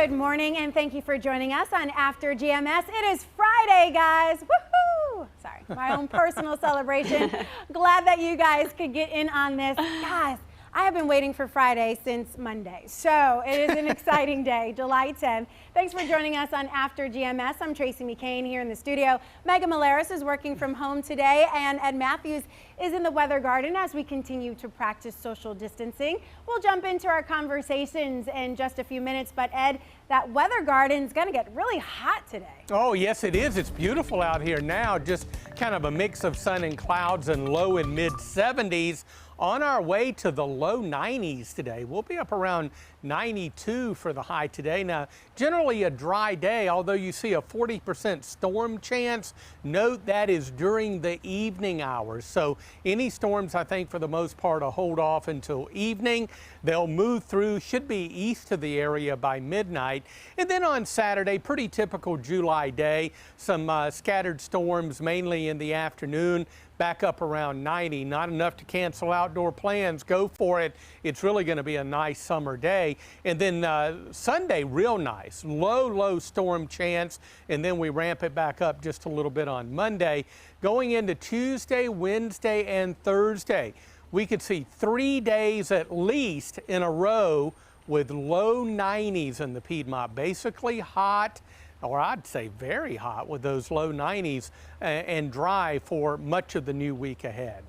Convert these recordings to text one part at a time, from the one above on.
Good morning, and thank you for joining us on After GMS. It is Friday, guys. Woohoo! Sorry, my own personal celebration. Glad that you guys could get in on this. Guys, I have been waiting for Friday since Monday, so it is an exciting day, July 10th. Thanks for joining us on After GMS. I'm Tracy McCain here in the studio. Megan Malaris is working from home today, and Ed Matthews is in the weather garden as we continue to practice social distancing. We'll jump into our conversations in just a few minutes, but Ed, that weather garden is going to get really hot today. Oh, yes, it is. It's beautiful out here now. Just kind of a mix of sun and clouds and low and mid 70s. On our way to the low 90s today. We'll be up around 92 for the high today. Now, generally a dry day, although you see a 40% storm chance. Note that is during the evening hours. So any storms, I think, for the most part, will hold off until evening. They'll move through, should be east of the area by midnight. And then on Saturday, pretty typical July day. Some scattered storms, mainly in the afternoon. Back up around 90, not enough to cancel outdoor plans. Go for it. It's really going to be a nice summer day. And then Sunday, real nice. Low storm chance. And then we ramp it back up just a little bit on Monday. Going into Tuesday, Wednesday, and Thursday, we could see 3 days at least in a row with low 90s in the Piedmont. Basically hot, or I'd say very hot, with those low 90s and dry for much of the new week ahead.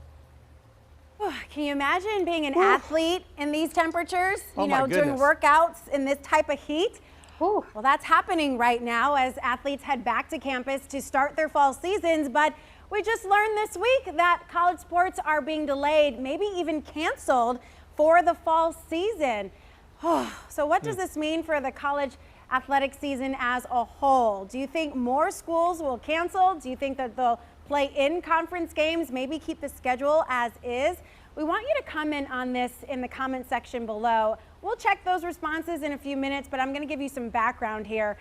Can you imagine being an athlete in these temperatures? Oh, my doing goodness. workouts in this type of heat? Well, that's happening right now as athletes head back to campus to start their fall seasons. But we just learned this week that college sports are being delayed, maybe even canceled for the fall season. So what does this mean for the college athletic season as a whole? Do you think more schools will cancel? Do you think that they'll play in conference games, maybe keep the schedule as is? We want you to comment on this in the comment section below. We'll check those responses in a few minutes, but I'm going to give you some background here.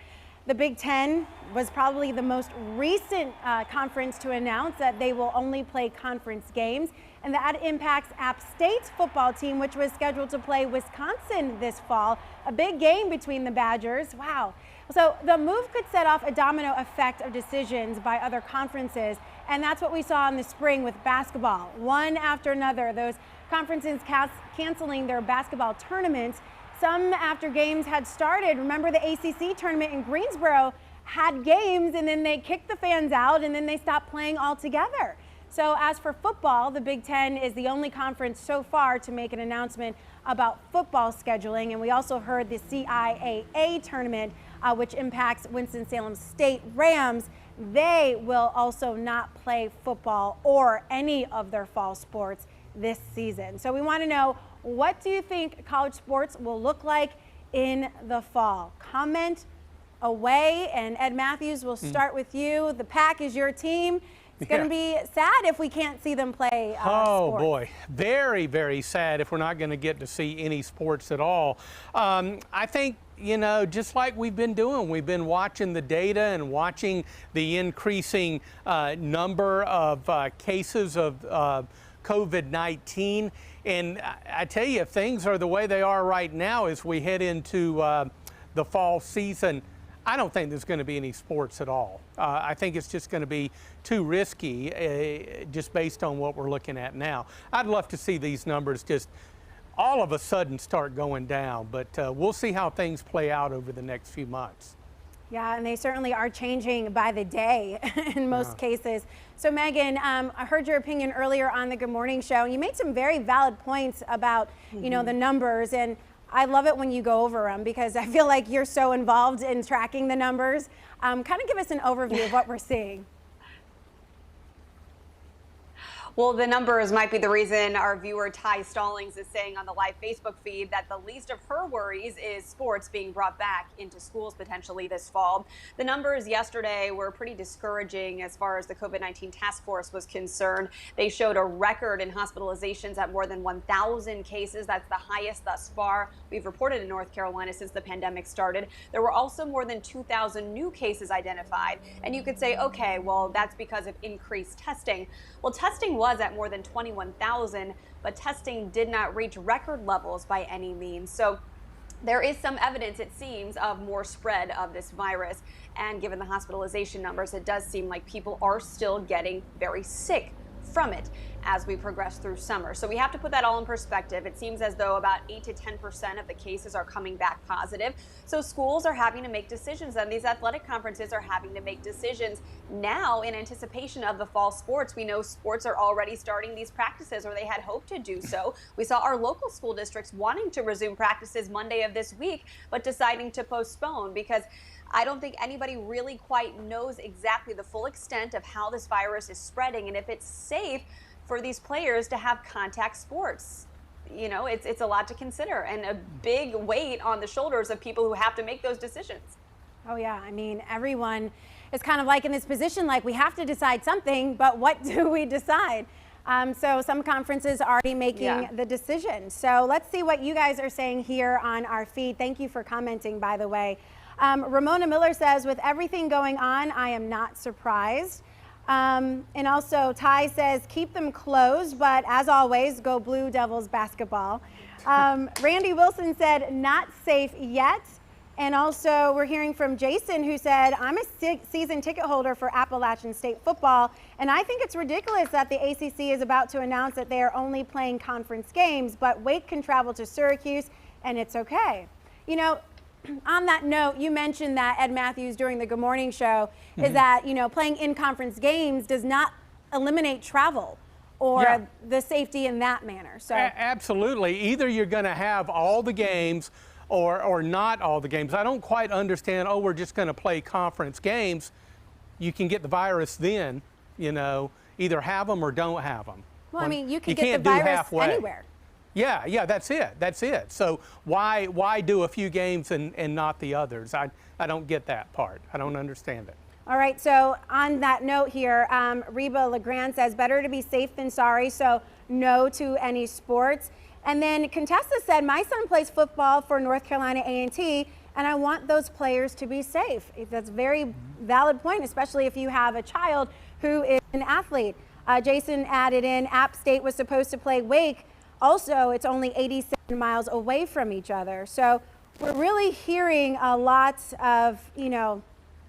The Big Ten was probably the most recent conference to announce that they will only play conference games, and that impacts App State's football team, which was scheduled to play Wisconsin this fall. A big game between the Badgers. Wow. So the move could set off a domino effect of decisions by other conferences, and that's what we saw in the spring with basketball. One after another, those conferences canceling their basketball tournaments. Some after games had started. Remember the ACC tournament in Greensboro had games and then they kicked the fans out and then they stopped playing altogether. So as for football, the Big Ten is the only conference so far to make an announcement about football scheduling. And we also heard the CIAA tournament, which impacts Winston-Salem State Rams. They will also not play football or any of their fall sports this season. So we want to know, what do you think college sports will look like in the fall? Comment away, and Ed Matthews, will start with you. The Pack is your team. It's going to be sad if we can't see them play sports. Boy, very, very sad if we're not going to get to see any sports at all. I think, just like we've been doing, we've been watching the data and watching the increasing number of cases of COVID-19. And I tell you, if things are the way they are right now as we head into the fall season, I don't think there's going to be any sports at all. I think it's just going to be too risky just based on what we're looking at now. I'd love to see these numbers just all of a sudden start going down, but we'll see how things play out over the next few months. Yeah, and they certainly are changing by the day in most cases. So Megan, I heard your opinion earlier on the Good Morning Show. You made some very valid points about, the numbers, and I love it when you go over them because I feel like you're so involved in tracking the numbers. Kind of give us an overview of what we're seeing. Well, the numbers might be the reason our viewer Ty Stallings is saying on the live Facebook feed that the least of her worries is sports being brought back into schools potentially this fall. The numbers yesterday were pretty discouraging as far as the COVID-19 task force was concerned. They showed a record in hospitalizations at more than 1,000 cases. That's the highest thus far we've reported in North Carolina since the pandemic started. There were also more than 2,000 new cases identified. And you could say, okay, well, that's because of increased testing. Well, testing was at more than 21,000, but testing did not reach record levels by any means. So There is some evidence, it seems, of more spread of this virus. And given the hospitalization numbers, it does seem like people are still getting very sick from it as we progress through summer. So we have to put that all in perspective. It seems as though about 8 to 10% of the cases are coming back positive. So schools are having to make decisions, and these athletic conferences are having to make decisions now in anticipation of the fall sports. We know sports are already starting these practices, or they had hoped to do so. We saw our local school districts wanting to resume practices Monday of this week, but deciding to postpone because I don't think anybody really quite knows exactly the full extent of how this virus is spreading and if it's safe for these players to have contact sports. You know, it's a lot to consider and a big weight on the shoulders of people who have to make those decisions. Oh yeah, I mean, everyone is kind of like in this position, like we have to decide something, but what do we decide? So some conferences are already making the decision. So let's see what you guys are saying here on our feed. Thank you for commenting, by the way. Ramona Miller says, with everything going on, I am not surprised. And also Ty says, keep them closed, but as always, go Blue Devils basketball. Randy Wilson said, not safe yet. And also we're hearing from Jason, who said, I'm a season ticket holder for Appalachian State football, and I think it's ridiculous that the ACC is about to announce that they are only playing conference games, but Wake can travel to Syracuse, and it's okay. You know, on that note, you mentioned that Ed Matthews during the Good Morning Show is that, you know, playing in-conference games does not eliminate travel or the safety in that manner. So absolutely. Either you're going to have all the games or not all the games. I don't quite understand, oh, we're just going to play conference games. You can get the virus then, you know, either have them or don't have them. Well, I mean, you can get the virus anywhere. Yeah, that's it. So why do a few games and not the others? I don't get that part. I don't understand it. All right, so on that note here, Reba Legrand says, better to be safe than sorry, so no to any sports. And then Contessa said, my son plays football for North Carolina A&T, and I want those players to be safe. That's a very valid point, especially if you have a child who is an athlete. Jason added in, App State was supposed to play Wake. Also, it's only 87 miles away from each other. So we're really hearing a lot of, you know,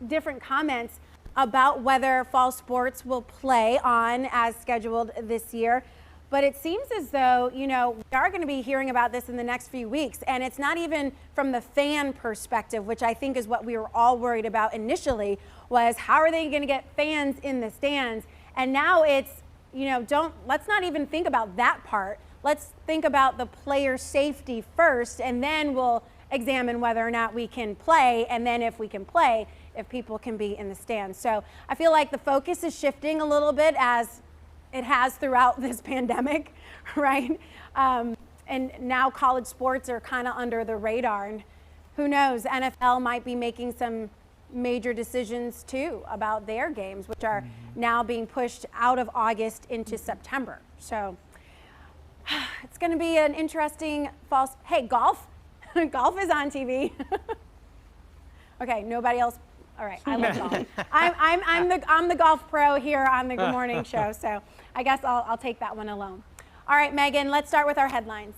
different comments about whether fall sports will play on as scheduled this year. But it seems as though, you know, we are going to be hearing about this in the next few weeks. And it's not even from the fan perspective, which I think is what we were all worried about initially, was how are they going to get fans in the stands? And now it's, you know, let's not even think about that part. Let's think about the player safety first, and then we'll examine whether or not we can play, and then if we can play, if people can be in the stands. So I feel like the focus is shifting a little bit, as it has throughout this pandemic, right? And now college sports are kind of under the radar, and who knows, NFL might be making some major decisions too about their games, which are now being pushed out of August into September. So it's going to be an interesting fall. Hey, golf. Golf is on TV. Okay, nobody else. All right, I love golf. I'm the golf pro here on the Good Morning Show, so I guess I'll take that one alone. All right, Megan, let's start with our headlines.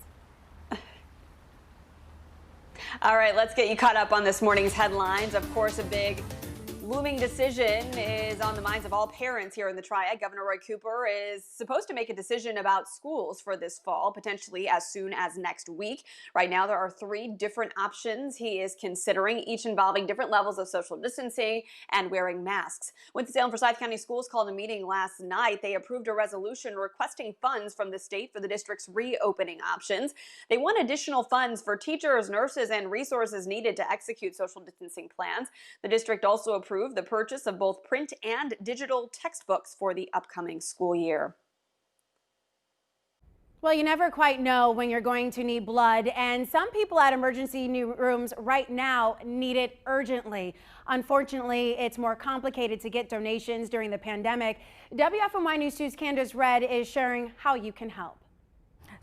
All right, let's get you caught up on this morning's headlines. Of course, a big looming decision is on the minds of all parents here in the Triad. Governor Roy Cooper is supposed to make a decision about schools for this fall, potentially as soon as next week. Right now, there are 3 different options he is considering, each involving different levels of social distancing and wearing masks. Winston-Salem and Forsyth County Schools called a meeting last night. They approved a resolution requesting funds from the state for the district's reopening options. They want additional funds for teachers, nurses, and resources needed to execute social distancing plans. The district also approved the purchase of both print and digital textbooks for the upcoming school year. Well, you never quite know when you're going to need blood, and some people at emergency rooms right now need it urgently. Unfortunately, it's more complicated to get donations during the pandemic. WFMY News 2's Candace Red is sharing how you can help.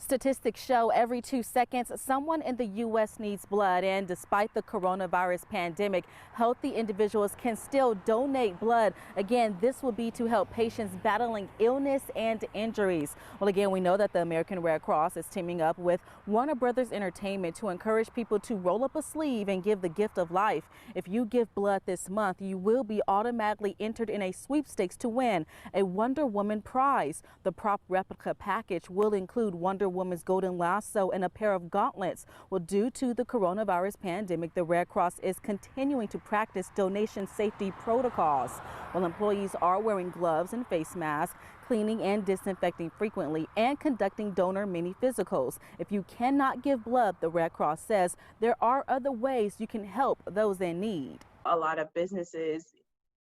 Statistics show every 2 seconds someone in the U.S. needs blood, and despite the coronavirus pandemic, healthy individuals can still donate blood. Again, this will be to help patients battling illness and injuries. Well, again, we know that the American Red Cross is teaming up with Warner Brothers Entertainment to encourage people to roll up a sleeve and give the gift of life. If you give blood this month, you will be automatically entered in a sweepstakes to win a Wonder Woman prize. The prop replica package will include Wonder Woman's golden lasso and a pair of gauntlets. Well, due to the coronavirus pandemic, the Red Cross is continuing to practice donation safety protocols. While employees are wearing gloves and face masks, cleaning and disinfecting frequently, and conducting donor mini physicals. If you cannot give blood, the Red Cross says there are other ways you can help those in need. A lot of businesses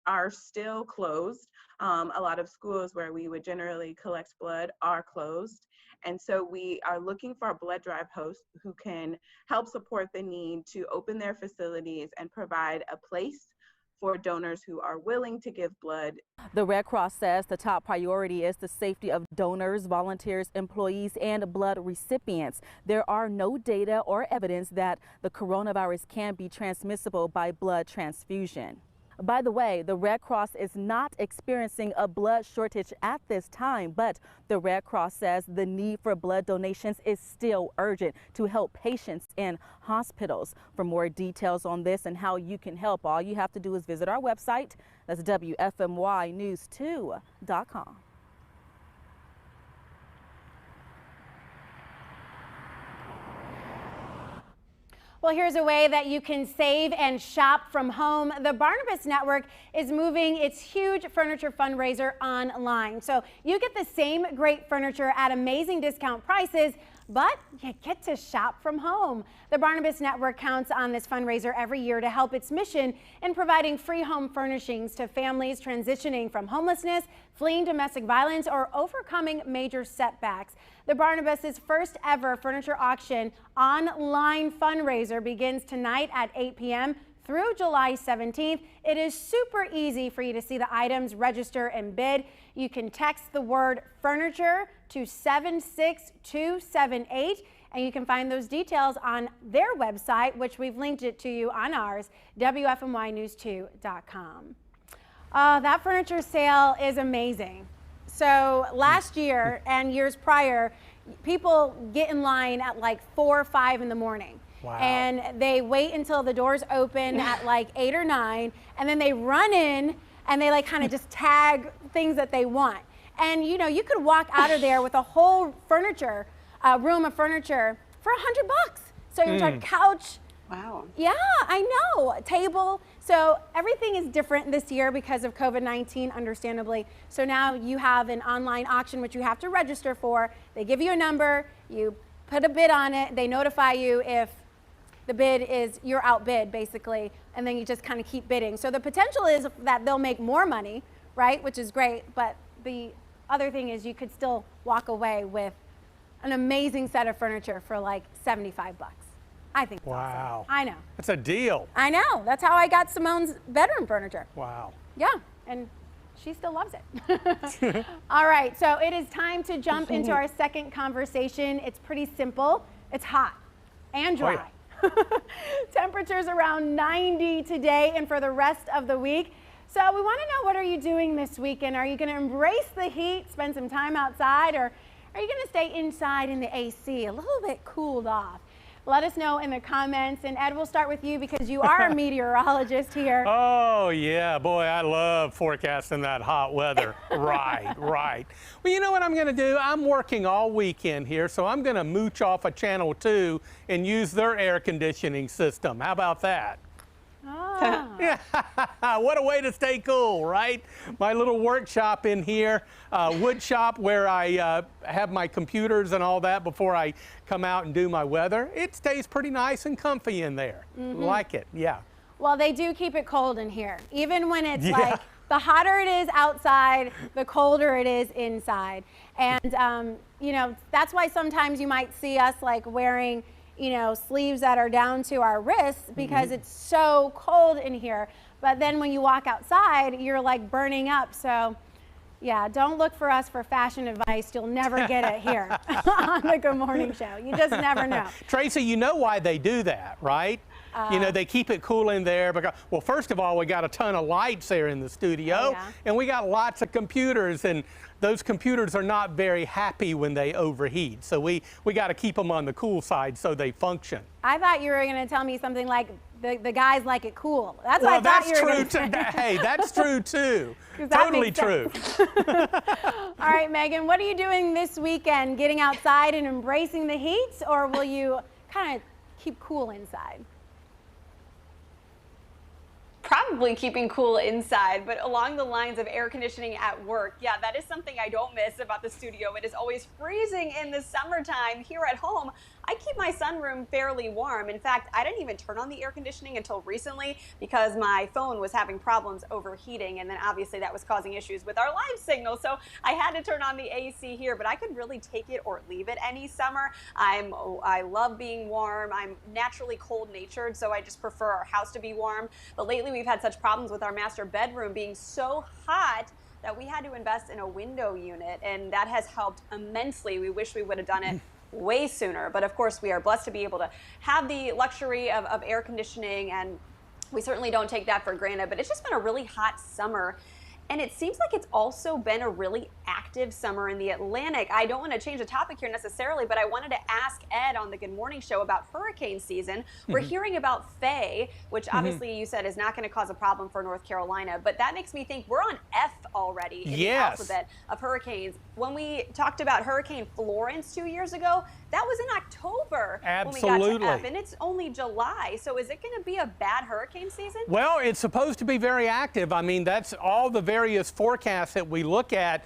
are still closed. A lot of schools where we would generally collect blood are closed. And so we are looking for blood drive hosts who can help support the need to open their facilities and provide a place for donors who are willing to give blood. The Red Cross says the top priority is the safety of donors, volunteers, employees, and blood recipients. There are no data or evidence that the coronavirus can be transmissible by blood transfusion. By the way, the Red Cross is not experiencing a blood shortage at this time, but the Red Cross says the need for blood donations is still urgent to help patients in hospitals. For more details on this and how you can help, all you have to do is visit our website. That's WFMYnews2.com. Well, here's a way that you can save and shop from home. The Barnabas Network is moving its huge furniture fundraiser online. So you get the same great furniture at amazing discount prices, but you get to shop from home. The Barnabas Network counts on this fundraiser every year to help its mission in providing free home furnishings to families transitioning from homelessness, fleeing domestic violence, or overcoming major setbacks. The Barnabas's first ever furniture auction online fundraiser begins tonight at 8 p.m. through July 17th. It is super easy for you to see the items, register, and bid. You can text the word furniture to 76278, and you can find those details on their website, which we've linked it to you on ours, WFMYnews2.com. That furniture sale is amazing. So last year and years prior, people get in line at like 4 or 5 in the morning. Wow. And they wait until the doors open at like 8 or 9, and then they run in and they like kind of just tag things that they want. And you know, you could walk out of there with a whole furniture, room of furniture for $100. So you're talking couch. Wow. Yeah, I know. Table. So everything is different this year because of COVID-19, understandably. So now you have an online auction, which you have to register for. They give you a number, you put a bid on it, they notify you if the bid is, you're outbid basically, and then you just kind of keep bidding. So the potential is that they'll make more money, right, which is great, but the other thing is you could still walk away with an amazing set of furniture for like $75. I think. Wow. Awesome. I know. That's a deal. I know. That's how I got Simone's bedroom furniture. Wow. Yeah, and she still loves it. All right, so it is time to jump into our second conversation. It's pretty simple. It's hot and dry. Oh, yeah. Temperatures around 90 today and for the rest of the week. So we want to know, what are you doing this weekend? Are you going to embrace the heat, spend some time outside, or are you going to stay inside in the AC, a little bit cooled off? Let us know in the comments. And Ed, we'll start with you because you are a meteorologist here. Oh, yeah. Boy, I love forecasting that hot weather. Right, right. Well, you know what I'm going to do? I'm working all weekend here, so I'm going to mooch off of Channel 2 and use their air conditioning system. How about that? Ah. Yeah, what a way to stay cool, right? My little workshop in here, wood shop where I have my computers and all that before I come out and do my weather. It stays pretty nice and comfy in there. Like it, yeah. Well, they do keep it cold in here, even when it's like the hotter it is outside, the colder it is inside. And, you know, that's why sometimes you might see us like wearing, you know, sleeves that are down to our wrists because it's so cold in here. But then when you walk outside, you're like burning up. So Yeah, don't look for us for fashion advice. You'll never get it here on the Good Morning Show. You just never know. Tracy, you know why they do that, right? You know, they keep it cool in there because, well, first of all, we got a ton of lights there in the studio, and we got lots of computers, and those computers are not very happy when they overheat. So we got to keep them on the cool side so they function. I thought you were going to tell me something like the guys like it cool. That's what I thought you were going to say. Hey, that's true too. Totally true. All right, Megan, what are you doing this weekend? Getting outside and embracing the heat, or will you kind of keep cool inside? Probably keeping cool inside, but along the lines of air conditioning at work, yeah, that is something I don't miss about the studio. It is always freezing in the summertime. Here at home, I keep my sunroom fairly warm. In fact, I didn't even turn on the air conditioning until recently because my phone was having problems overheating, and then obviously that was causing issues with our live signal, so I had to turn on the AC here, but I could really take it or leave it any summer. I love being warm. I'm naturally cold-natured, so I just prefer our house to be warm, but lately we've had such problems with our master bedroom being so hot that we had to invest in a window unit, and that has helped immensely. We wish we would have done it way sooner, but of course we are blessed to be able to have the luxury of air conditioning, and we certainly don't take that for granted. But it's just been a really hot summer, and it seems like it's also been a really active summer in the Atlantic. I don't want to change the topic here necessarily, but I wanted to ask Ed on the Good Morning Show about hurricane season. We're hearing about Faye, which obviously you said is not going to cause a problem for North Carolina, but that makes me think we're on F already in the alphabet of hurricanes. When we talked about Hurricane Florence 2 years ago, that was in October when we got to F, and it's only July. So is it going to be a bad hurricane season? Well, it's supposed to be very active. I mean, that's all the various forecasts that we look at.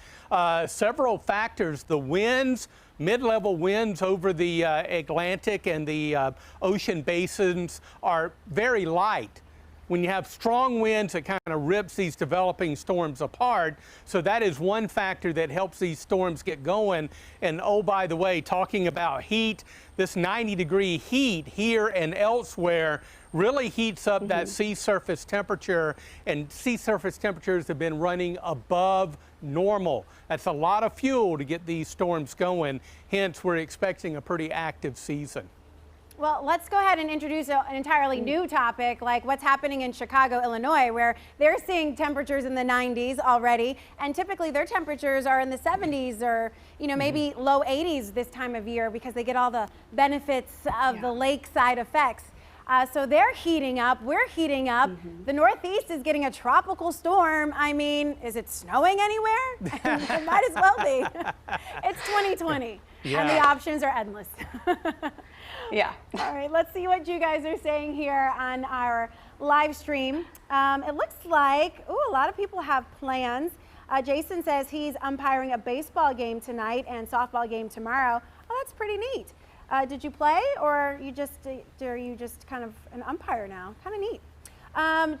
Several factors, the winds, mid-level winds over the Atlantic and the ocean basins are very light. When you have strong winds, it kind of rips these developing storms apart. So that is one factor that helps these storms get going. And oh, by the way, talking about heat, this 90-degree heat here and elsewhere really heats up that sea surface temperature, and sea surface temperatures have been running above normal. That's a lot of fuel to get these storms going. Hence, we're expecting a pretty active season. Well, let's go ahead and introduce an entirely new topic, like what's happening in Chicago, Illinois, where they're seeing temperatures in the 90s already, and typically their temperatures are in the 70s or, you know, maybe low 80s this time of year because they get all the benefits of the lakeside effects. So they're heating up, we're heating up. The Northeast is getting a tropical storm. I mean, is it snowing anywhere? It might as well be. It's 2020, and the options are endless. Yeah. All right, let's see what you guys are saying here on our live stream. It looks like, a lot of people have plans. Jason says he's umpiring a baseball game tonight and softball game tomorrow. Oh, that's pretty neat. Did you play, or are you just kind of an umpire now? Kind of neat.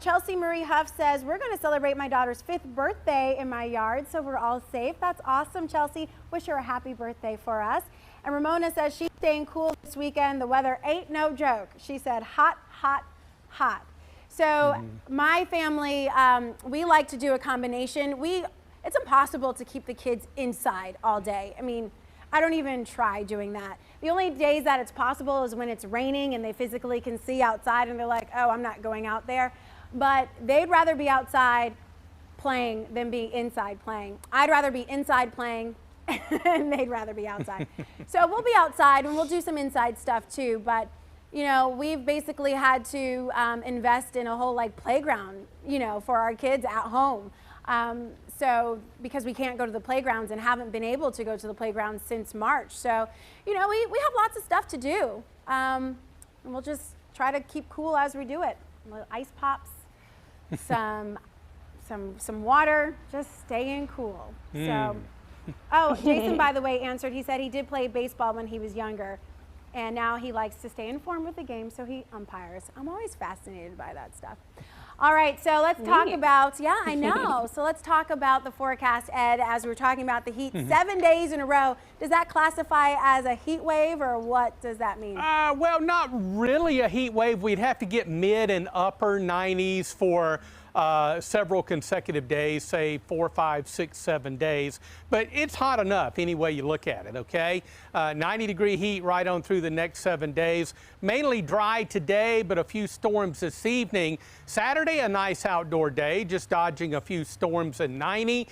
Chelsea Marie Huff says, we're going to celebrate my daughter's 5th birthday in my yard, so we're all safe. That's awesome, Chelsea. Wish her a happy birthday for us. And Ramona says she's staying cool this weekend. The weather ain't no joke. She said hot, hot, hot. So my family, we like to do a combination. It's impossible to keep the kids inside all day. I mean, I don't even try doing that. The only days that it's possible is when it's raining and they physically can see outside and they're like, oh, I'm not going out there. But they'd rather be outside playing than be inside playing. I'd rather be inside playing and they'd rather be outside. So we'll be outside and we'll do some inside stuff too. But, you know, we've basically had to invest in a whole like playground, you know, for our kids at home. So because we can't go to the playgrounds and haven't been able to go to the playgrounds since March. So, you know, we have lots of stuff to do. And we'll just try to keep cool as we do it. Little ice pops, some water, just staying cool. So, oh, Jason, by the way, answered. He said he did play baseball when he was younger. And now he likes to stay informed with the game, so he umpires. I'm always fascinated by that stuff. All right, so let's talk about, yeah, I know. So let's talk about the forecast, Ed, as we were talking about the heat. 7 days in a row. Does that classify as a heat wave, or what does that mean? Well, not really a heat wave. We'd have to get mid and upper 90s for several consecutive days, say 4, 5, 6, 7 days. But it's hot enough any way you look at it, okay? 90-degree heat right on through the next 7 days. Mainly dry today, but a few storms this evening. Saturday, a nice outdoor day, just dodging a few storms at 90.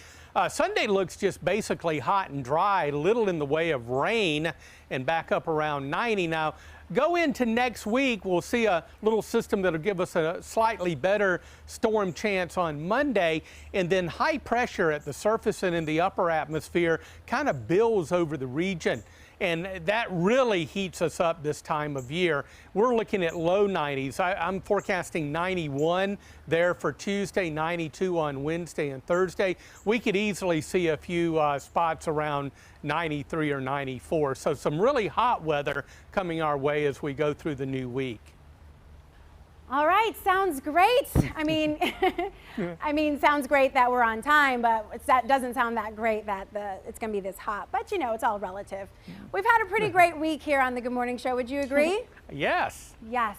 Sunday looks just basically hot and dry, little in the way of rain, and back up around 90. Now, go into next week, we'll see a little system that'll give us a slightly better storm chance on Monday, and then high pressure at the surface and in the upper atmosphere kind of builds over the region. And that really heats us up this time of year. We're looking at low 90s. I'm forecasting 91 there for Tuesday, 92 on Wednesday and Thursday. We could easily see a few spots around 93 or 94. So some really hot weather coming our way as we go through the new week. All right, sounds great. I mean, sounds great that we're on time, but that doesn't sound that great that it's going to be this hot. But you know, it's all relative. We've had a pretty great week here on the Good Morning Show. Would you agree? Yes. Yes.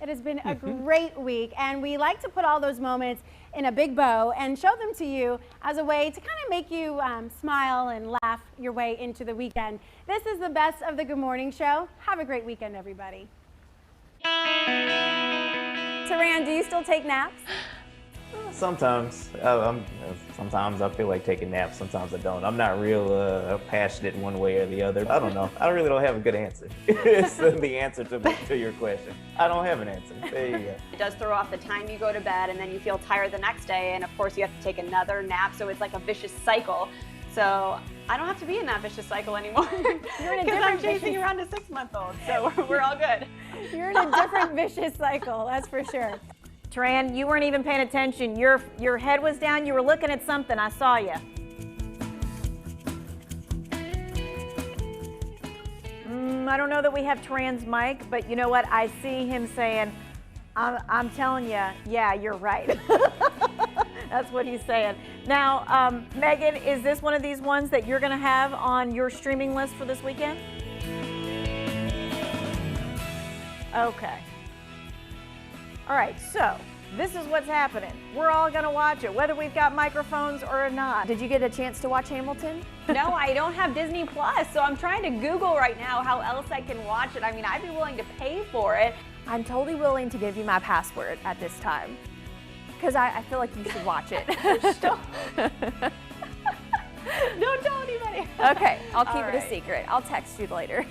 It has been a great week, and we like to put all those moments in a big bow and show them to you as a way to kind of make you smile and laugh your way into the weekend. This is the best of the Good Morning Show. Have a great weekend, everybody. Taran, do you still take naps? Sometimes. Sometimes I feel like taking naps. Sometimes I don't. I'm not real passionate one way or the other. I don't know. I really don't have a good answer. It's the answer to your question. I don't have an answer. There you go. It does throw off the time you go to bed, and then you feel tired the next day, and of course you have to take another nap, so it's like a vicious cycle. So I don't have to be in that vicious cycle anymore. You're in a Because I'm different chasing around a 6-month-old, so we're all good. You're in a different vicious cycle, that's for sure. Taran, you weren't even paying attention. Your head was down. You were looking at something. I saw you. I don't know that we have Taran's mic, but you know what? I see him saying, I'm telling you, yeah, you're right. That's what he's saying. Now, Megan, is this one of these ones that you're going to have on your streaming list for this weekend? Okay. All right, so this is what's happening. We're all going to watch it, whether we've got microphones or not. Did you get a chance to watch Hamilton? No, I don't have Disney Plus, so I'm trying to Google right now how else I can watch it. I mean, I'd be willing to pay for it. I'm totally willing to give you my password at this time, because I feel like you should watch it. Don't tell anybody. Okay, I'll keep it right. a secret. I'll text you later.